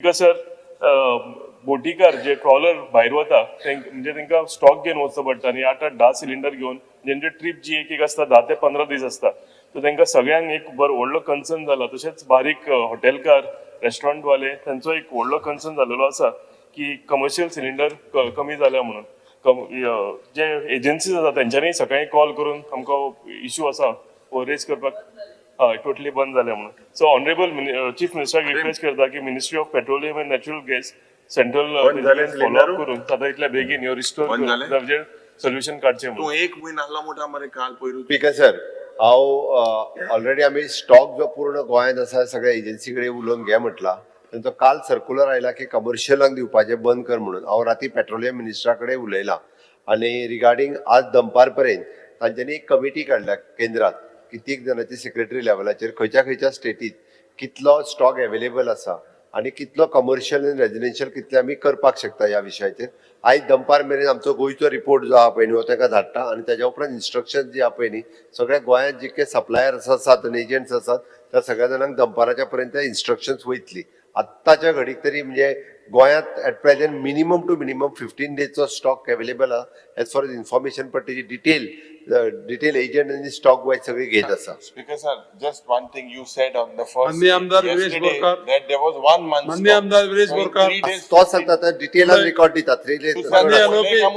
Sir बोटीकार जे trawler भायर वता म्हणजे तांकां स्टॉक घेवन वचचो पडटा आनी 8-10 सिलिंडर घेवन जेंची ट्रीप जी एक आसता 10 ते 15 दीस आसता सो तांकां सगळ्यांक एक व्हडलो कन्सर्न जाला. तशेंच बारीक हॉटेलकार रेस्टॉरंटवाले तांचो एक व्हडलो कन्सर्न जाल्लो आसा की कमर्शियल सिलिंडर कमी जाल्या म्हणून जे एजन्सीज आसा तेंच्यांनी सकाळीं कॉल करून आमकां इश्यू आसा रेज करपाक टोटली बंद जाल्या म्हणून. सो ऑनरेबल चीफ मिनिस्टराक रिक्वेस्ट करता की ministry of petroleum end natural gas central follow up करून ताका इतल्या बेगीन रिस्टोर करून सोल्युशन काडचें म्हणून. तू एक म्हयनो आहलो मोठा मरे काल पयरू स्पीकर सर हांव ऑलरेडी आमी स्टॉक जो पूर्ण गोंयांत आसा सगळ्या एजन्सी कडेन उलोवन घे म्हटला. तांचो काल सर्क्युलर आयला की कमर्शियलांक दिवपाचें बंद कर म्हणून. हांव राती पेट्रोलियम मिनिस्टरा कडेन उलयलां आनी रिगार्डींग आज दनपार पर्यंत तांच्यांनी एक कमिटी काडल्या केंद्रात कित्येक जाणांची सेक्रेटरी लेवलाचेर खंयच्या खंयच्या स्टेटीत कितलो स्टॉक अवेलेबल आसा आनी कितलो कमर्शियल आनी रेजिडेन्शियल कितले आमी करपाक शकता ह्या विशयाचेर. आयज दनपार मेरेन आमचो गोंयचो रिपोर्ट जो आहा पळय न्हू ताका धाडटा आनी ताज्या उपरांत इन्स्ट्रक्शन जी आहा पळय न्ही सगळ्या गोंयांत जितके सप्लायर्स आसात आनी एजंट्स आसात त्या सगळ्या जाणांक दनपाराच्या पर्यंत इन्स्ट्रक्शन्स वयतली. आत्ताच्या घडीक तरी म्हणजे गोंयांत at present minimum two minimum 15 डेजचो स्टॉक अवेलेबल आहा एज फॉर एज इन्फॉर्मेशन पण तेजी डिटेल एजंट आनी स्टॉक वायज सगळी घेत आसा. Speaker sir just one thing you said on the first माननीय आमदार Viresh Borkar that there was 1 month माननीय आमदार वीरेश बोरकार तो सांगता डिटेलान रिकॉर्ड दिता 3 डेज. माननीय लोकी